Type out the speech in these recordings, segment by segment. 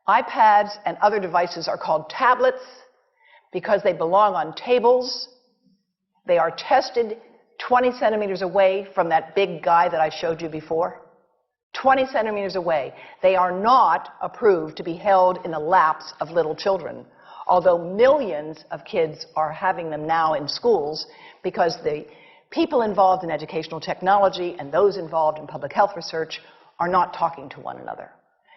iPads and other devices are called tablets because they belong on tables. They are tested 20 centimeters away from that big guy that I showed you before. 20 centimeters away. They are not approved to be held in the laps of little children, although millions of kids are having them now in schools because the people involved in educational technology and those involved in public health research are not talking to one another.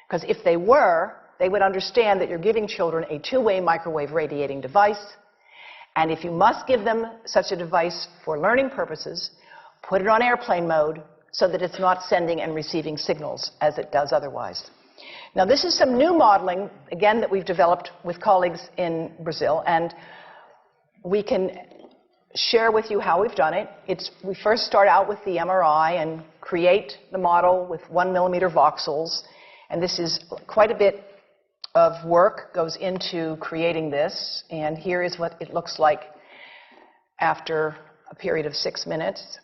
Because if they were, they would understand that you're giving children a two-way microwave radiating device, and if you must give them such a device for learning purposes, put it on airplane mode so that it's not sending and receiving signals as it does otherwise. Now, this is some new modeling, again, that we've developed with colleagues in Brazil, and we can share with you how we've done it. We first start out with the MRI and create the model with 1 millimeter voxels, and this is quite a bit of work goes into creating this, and here is what it looks like after a period of 6 minutes.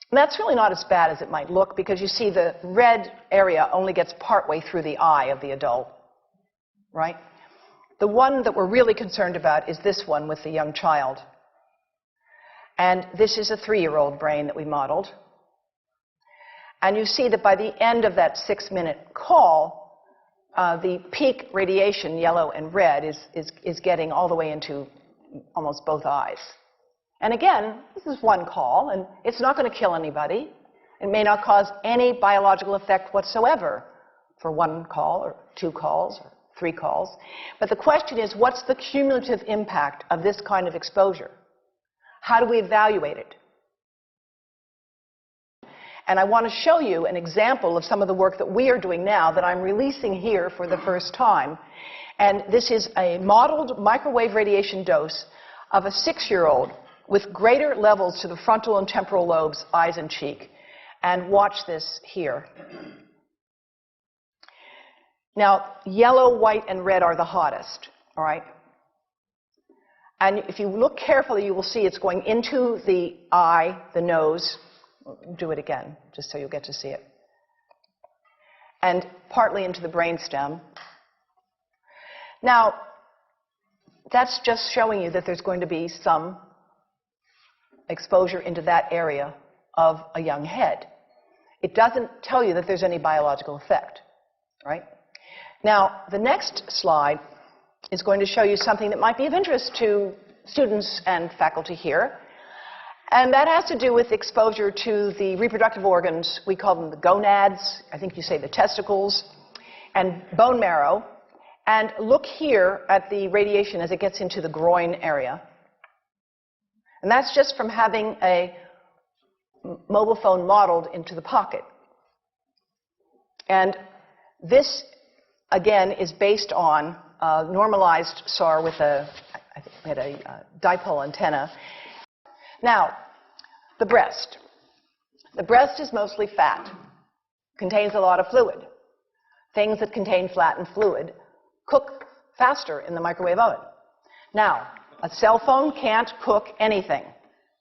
And that's really not as bad as it might look because you see the red area only gets partway through the eye of the adult, right? The one that we're really concerned about is this one with the young child. And this is a 3-year-old brain that we modeled. And you see that by the end of that 6-minute call, the peak radiation, yellow and red, is getting all the way into almost both eyes. And again, this is one call, and it's not going to kill anybody. It may not cause any biological effect whatsoever for 1 call or 2 calls or 3 calls. But the question is, what's the cumulative impact of this kind of exposure? How do we evaluate it? And I want to show you an example of some of the work that we are doing now that I'm releasing here for the first time. And this is a modeled microwave radiation dose of a 6-year-old with greater levels to the frontal and temporal lobes, eyes and cheek. And watch this here. Now, yellow, white, and red are the hottest, all right? And if you look carefully, you will see it's going into the eye, the nose. Do it again, just so you'll get to see it. And partly into the brainstem. Now, that's just showing you that there's going to be some exposure into that area of a young head. It doesn't tell you that there's any biological effect, right? Now, the next slide is going to show you something that might be of interest to students and faculty here. And that has to do with exposure to the reproductive organs. We call them the gonads. I think you say the testicles, and bone marrow. And look here at the radiation as it gets into the groin area. And that's just from having a mobile phone modeled into the pocket. And this, again, is based on a normalized SAR with I think we had a dipole antenna. Now, the breast. The breast is mostly fat, contains a lot of fluid. Things that contain fat and fluid cook faster in the microwave oven. Now, a cell phone can't cook anything,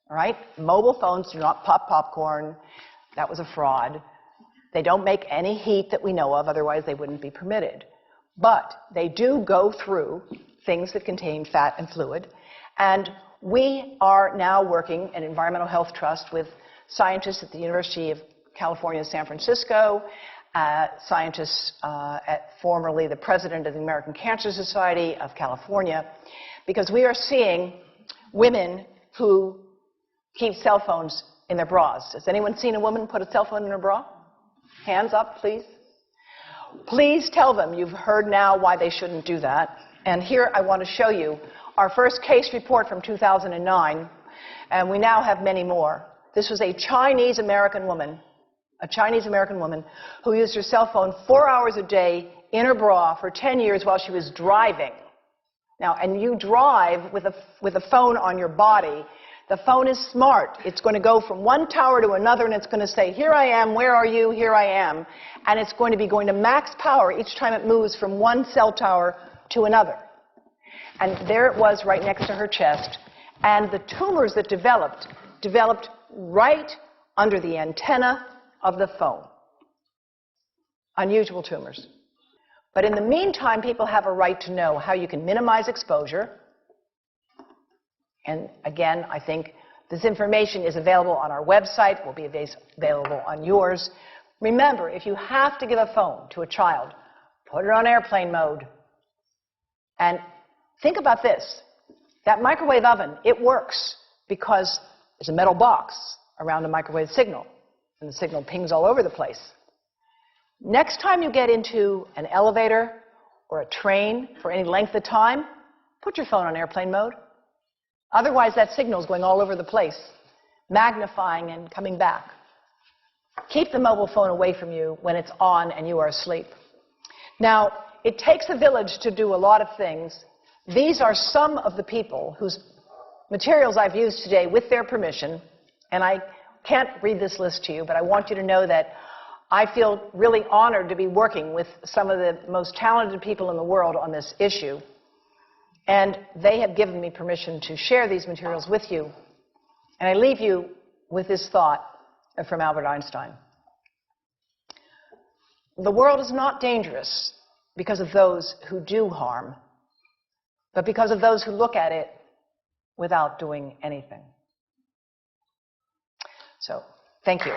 all right? Mobile phones do not pop popcorn. That was a fraud. They don't make any heat that we know of, otherwise they wouldn't be permitted. But they do go through things that contain fat and fluid. And we are now working at Environmental Health Trust with scientists at the University of California, San Francisco, scientists formerly the president of the American Cancer Society of California, because we are seeing women who keep cell phones in their bras. Has anyone seen a woman put a cell phone in her bra? Hands up, please. Please tell them you've heard now why they shouldn't do that. And here I want to show you our first case report from 2009, and we now have many more. This was a Chinese-American woman who used her cell phone 4 hours a day in her bra for 10 years while she was driving. Now, and you drive with a phone on your body. The phone is smart. It's going to go from one tower to another, and it's going to say, here I am, where are you, here I am. And it's going to be going to max power each time it moves from one cell tower to another. And there it was right next to her chest. And the tumors that developed right under the antenna of the phone. unusual tumors. But in the meantime, people have a right to know how you can minimize exposure. And again, I think this information is available on our website, will be available on yours. Remember, if you have to give a phone to a child, put it on airplane mode. And think about this. That microwave oven, it works because there's a metal box around the microwave signal, and the signal pings all over the place. Next time you get into an elevator or a train for any length of time, put your phone on airplane mode. Otherwise, that signal is going all over the place, magnifying and coming back. Keep the mobile phone away from you when it's on and you are asleep. Now, it takes a village to do a lot of things. These are some of the people whose materials I've used today with their permission, and I can't read this list to you, but I want you to know that I feel really honored to be working with some of the most talented people in the world on this issue. And they have given me permission to share these materials with you. And I leave you with this thought from Albert Einstein. The world is not dangerous because of those who do harm, but because of those who look at it without doing anything. So, thank you.